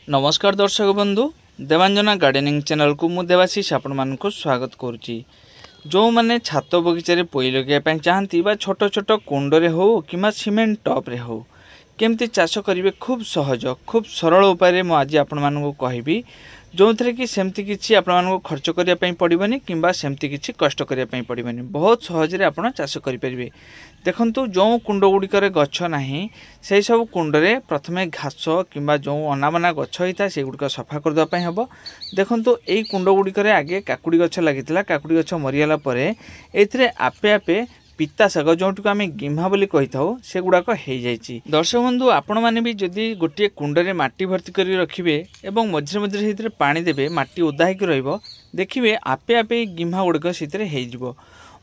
नमस्कार दर्शक बंधु देवांजना गार्डनिंग चैनल को मु देवाशीष आपण मानक स्वागत करुच्ची। जो मैंने छात बगीचारे पोई लगे चाहती छोट छोट कुंडरे हो कि सीमेंट टप रे हो केमती चाष करेंगे खूब सहज खूब सरल उपाय मु आज आपण मानक कहबी जो थे कि सेमती किसी आपण खर्च करने पड़ोनी कि सेमती किसी कष्ट करने पड़ोनी बहुत सहजरे आप चाष करेंगे। देखंतु जो कुंड गुड़िकर गछ नाही से सब कुंडरे प्रथमे घास किंबा जो अनाबना गछ होता से गुड़िक सफा करदेवाई हम। देखंतु यही कुंड गुड़िकर आगे काकुड़ी गछ लगी काकुड़ी गछ मरीगला ए आपे आपे पिता शाग जो आम गिम्हा बोली कही था से गुड़ाक हो जाइए। दर्शक बंधु आपण मैंने भी जदि गोटे कुंडरे माटी भर्ती कर रखिए और मझे मझे से पानी देवे माटी ओदा हो देखिए आपे आपे गिम्हा गुड़िक से हो।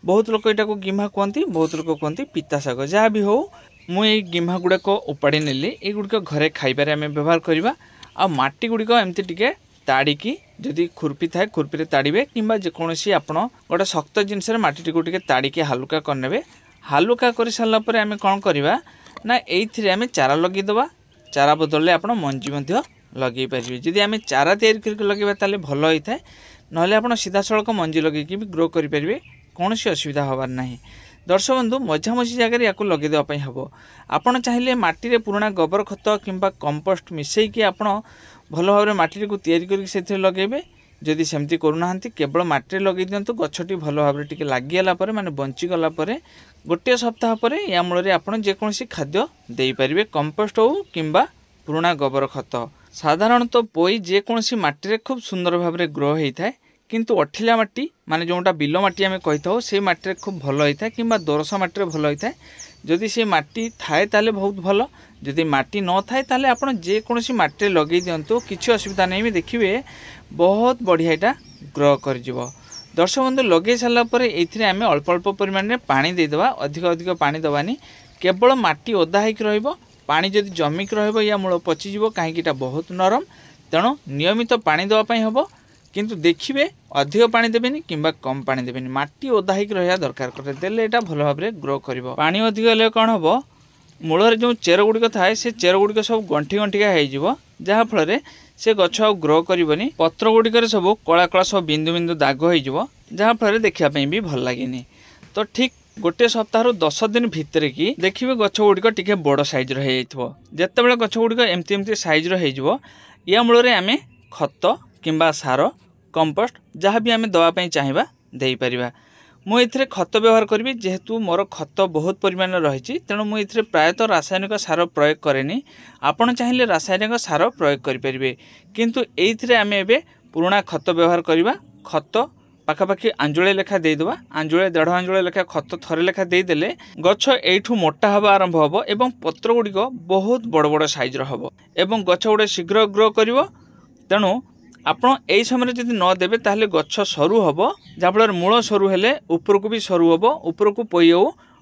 बहुत लोग यहाँ को गिम्हा कहती बहुत लोग कहती पिता शाग जहाँ भी हो मुझे गिम्हा गुड़ाक उपाड़ी नेली ये गुड़िक घरे खाइबारे आम व्यवहार करवा आ माटी गुड़िक एमती टिके ताड़िकी जदि खुरपी थाए खुरपी ताड़े कि जेकोसी आप गोटे शक्त जिनस मटी को ताड़िकी हालुका करने हालुका कर सारापर आम कौन करवा ना ये चारा लगेदेवा चारा बदल आप मंजी लगे पारे जदि आम चारा तैयारी लगे ताले भल होता है ना आप सीधा सड़क मंजी लगे भी ग्रो करेंगे कौन सी असुविधा हबार ना। दर्शक बंधु मझा मझी जगह या लगेदेवाई हम आपड़ चाहिए माटी पुराणा गोबर खत कि कंपोस्ट मिसईकि आप भल भाव माटी को तैयारी करके लगेबे। जदि सेमती करूना केवल माटी लगे दिंतु गछटी भल भाव लगिगला माने बंचीगला गोटे सप्ताह पर या मूल आप जेकोसी खाद्य दे पारे कंपोस्ट हो कि पुराणा गोबर खत। साधारणतः पोई जेकोसी माटी खूब सुंदर भाव ग्रो होता है किंतु अठिला माटी माने जोटा बिल माटी आम कही था से माटी खूब भल होता है कि दोरस माटी भल होता है। जदि से माटी थाए ताले बहुत भल जदि माटी न थाए ताले आप जेकोसी माटी लगे दिंतु किसी असुविधा नहीं भी देखिए बहुत बढ़िया यहाँ ग्रो कर। दर्शक बंधु लगे सारापर ये आम अल्प अल्प परिमाण में पानी देदेवा अधिक अधिक पानी दबानी केवल माटी ओदा हो पानी जदि जमिक या मूल पचिज कहीं बहुत नरम तेणु नियमित पानी देवाई हम किंतु देखिए अधिक पानी देवेनि कि कम पानी देवेनि माटी ओदा हो रहा दरकार करदेले यहाँ भल भाव ग्रो कर। पानी अधिक हेल्ले कौन हम मूल जो चेर गुड़िक थाए से चेर गुड़िक सब गंठी गंठिका हो जहाँफल से गछ आ ग्रो करनी पत्र गुड़िक सब कला कला सब बिंदु बिंदु दाग हो जहाँफल देखापी भी भल लगे। तो ठीक गोटे सप्ताह 10 दिन भितर कि देखिए गछ गुड़िक टिके बड़ सैज जिते गछ गुड़िक एमती एमती सैज या मूल आम खत किंबा सार कंपोस्ट जहाँ भी आम दवाई चाहिए दे पारिबा। मुझे खत व्यवहार करी जेहेतु मोर खत बहुत परिमाण रही तेणु मुझे प्रायतः रासायनिक सार प्रयोग कैनि आपड़ चाहिए रासायनिक सार प्रयोग करेंगे किंतु ये आम ए पुराणा खत व्यवहार करवा खत पाखापाखि आंजुले लेखा देदेवा आंजुले 1.5 आंजुले लेखा खत थरे लेखा देदेले गछ एठू मोटा हवा आरंभ हम एवं पत्र गुड़िक बहुत बड़ बड़ सैज हम एवं गछ गुड़े शीघ्र ग्रो कर। तेणु आपण यही समय जब नदेवे ताहले गछ सरू हम जहाँफल मूल सरू हेले उपरकू भी सरू हम उपरकू पोई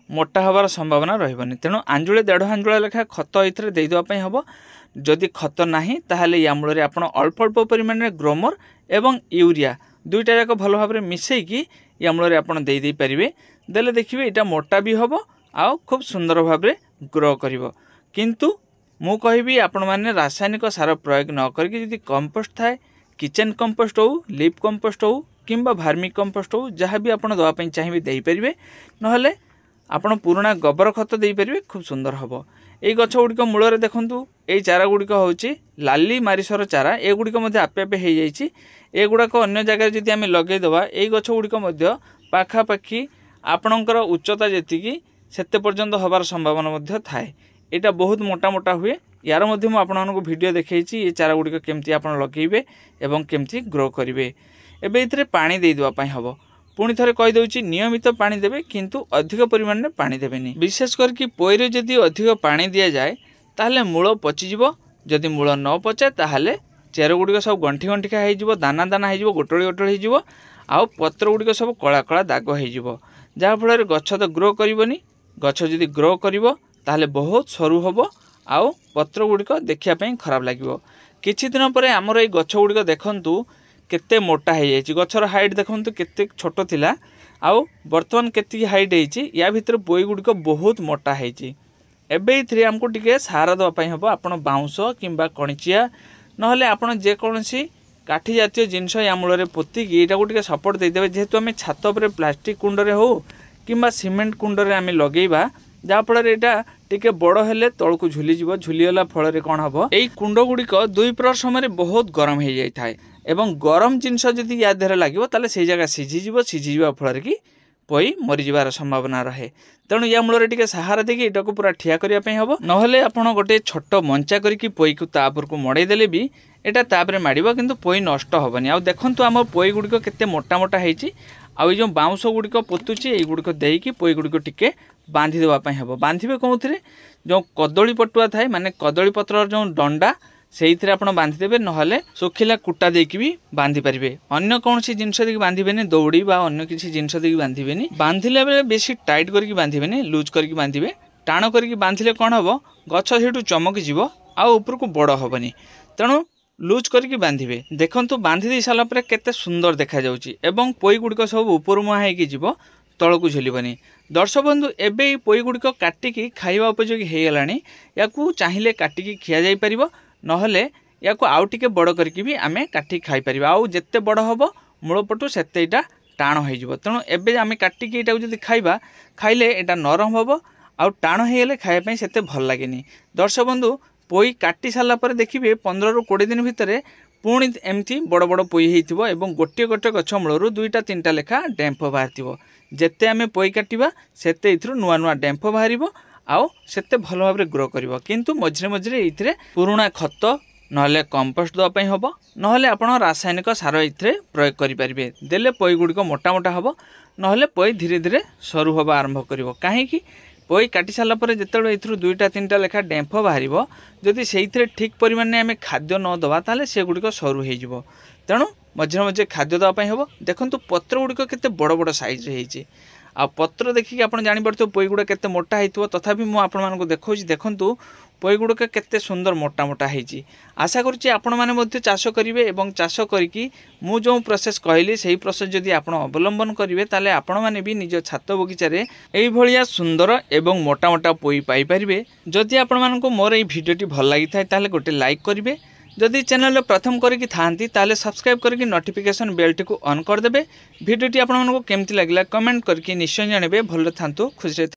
मोटा हबार संभावना रही। तेणु आंजुले 1.5 आंजुले लेखा खत ये देदेवाई हम जदि खत नाही ताहले या मूल आप अल्प अल्प परिमाण में ग्रोमर एवं यूरिया दुईटा जाक भल भाव मिसईकि या मूल आप दे पारे देले देखिए यहाँ मोटा भी हम आउ खूब सुंदर भाव ग्रो कर। किंतु मु कहबी आपण माने रासायनिक सार प्रयोग न करके जदि कंपोस्ट थाए किचन कंपोस्ट हो लीफ कंपोस्ट हो कि भार्मी कंपोस्ट हो जहाँ भी आप दवाई चाहिए दे पारे ना आपड़ पुराणा गोबर खत दे पारे खूब सुंदर हम। ये गछ गुड़िक मूल देखूँ ये चारा गुड़िक हूँ लाली मारिसर चारा एगुड़िक आपे आपे हो जाइए एगुड़ाक अन्य जगह जदि आम लगेदेवा ये गछ गुड़िक पाखापाखि आपणकर उच्चता जी से पर्यंत हबार संभावना थाए। यहाँ बहुत मोटा मोटा हुए यार मध्य आपको वीडियो देखी ये चारा गुड़िक केमती आप लगेबे एवं केमती ग्रो करेंगे। एबे इतरे पानी देदेवाई हम पुणी थे कहीदे नियमित पानी देवे किंतु अधिक परिमाण में पानी देवेनि विशेष करके पोईरे जदि अधिक पानी दि जाए ताहले मूल पचिज जदि मूल न पचे ताहले चेर गुड़िक सब गंठी गंठिका हो दाना दाना हो गोटोली गोटोली हो आउ पत्र गुड़िक सब कला कला दाग हो जहाँफल गछ तो ग्रो करनी गछ जदि ग्रो कर ताहले बहुत सरू हम आउ पत्र गुड़िक देखापी खराब लगे। किछि दिन पर आमर ये गछ गुड़िक देखंतु केते मोटा हो जाए गछर हाइट देखंतु केते छोट थिला आउ वर्तमान केती हाइट होती या भितर पोई गुड़िक बहुत मोटा होती। एबे इथरे हमको टिके सार दवाई हम आपण बाउंस किंबा कणिचिया नहले आपण जेकोसी काठी जातीय जिनस या मूल पोतिकी यहाँ टे सपोर्ट देदेवे जेहेतु आम छात पर प्लास्टिक कुंडरे हो कि सीमेंट कुंडरे आम लगेवा जहाँफल यहाँ टिके बड़ हेले तलू झुलीज झुलीगला फल कौन हम यही कुंड गुड़िक 2 प्रहर समय बहुत गरम हो जाए एवं गरम जिनस जदि या देहरे लगे से जगह सीझीज सीझीजा फल कि पई मरीजार संभावना रहे। तेणु या मूल टे सहारा देकी यहाँ को पूरा ठिया करने हम नहले आप गोटे छोट मंचा करके पई को तापर को मड़ेदेले भी यहाँ तापर माड़ कि पई नष्ट हेनी। आ देखु आम पई गुड़िक केते मोटा मोटा होती आउ जो बाउंश गुड़िक पोतुची युड़िक देकी पई गुड़िक टिके बांधी देवाई हम बांधे कौन जो कदली पटुआ थाए माने कदली पत्र जो डंडा से आप बांधिदेवे नहले सुखिला कुटा देकी भी बांधि पारे अन्य कौन सी जिनस देखिए बांधे दौड़ी बा अन्य किसी जिनस देखिए बांधे बांधिले बेले बेसी टाइट करके बांधे लुज करके बांधे टाण करके बांधिले कौन हम गछ से चमकी जीव आउपर को बड़ हेनी तेणु लुज करके बांधे देखु बांधि दे सारापर केते सुंदर देखा जाउची एवं पई गुड़िक सब ऊपर मुहां होगी जीव तलू झुलबनी। दर्शक बंधु एबे पई गुड़िक काटिकी खाइबा उपयोगी हो गलानी या चाहिए काटिकी खिया जाई परिबो नहले या आउ टिके बड़ करके भी आमे काटिकी खाई परिबा आउ जेते बड़ हम मूल पटु सेते इटा टाण हो तेणु एबे आमे काटिकी एटा जदि खाइबा खाइले एटा नरम हम आउ टाण हो गले खाइबा सेते भल लागेनी। दर्शक बंधु पई काटी सारा पर देखिए 15 ରୁ 20 दिन भितर पुणी एमती बड़ बड़ पई होइथिबो एवं गोटे गोटे गछ मूलरू 2टा 3टा लेखा डेम्फ बाहर जेते आमे पई काटिबा सेते इथरु नुआ नुआ डेम्फ बाहरिबो आउ सेते भल भाव ग्रो करिवो किंतु मझे मझे ये पुराणा खत नहले कंपोस्ट देवाई हम नहले आपण रासायनिक सार ये प्रयोग करेंगे देले पई गुड़िक मोटा मोटा हम नहले पई धीरे धीरे सरू हवा आरंभ कर कहीं पई काटी सारापर जो ये 2टा 3टा लेखा डेम्फ बाहर जदि से ठीक परिमाण आम खाद्य नदबा ताले से गुड़िक सरू हो तेणु मझे मझे खाद्य देवाई हम देखु पत्र गुड़िक केते बड़ बड़ साइज होती आ पत्र देखिए आप जापर पई गुड़ा केते मोटा होइथिबो तथापि मु आपण मानको देखौछि देखंतु पई गुड़िक केते सुंदर मोटा मोटा होइछि। आशा करुछि आपण माने मध्ये चाष करिवे एवं चाष करिकि मु जो प्रोसेस कहली सेही प्रोसेस जदि आपण अवलंबन करिवे ताले आपण माने भी निज छात बगीचारे एई भलिया सुंदर एवं मोटा मोटा पई पाई परिवे। जदि आपण मानको मोर एई भिडियोटी भल लागि थाए ताले गोटे लाइक करिवे जदि चैनल प्रथम करके थांती ताले सब्सक्राइब करके नोटिफिकेशन बेल टी ऑन करदे। भिडियोटी आपण मानको केमती लागला कमेंट करके निश्चय जानबे। भल थांतु खुशी।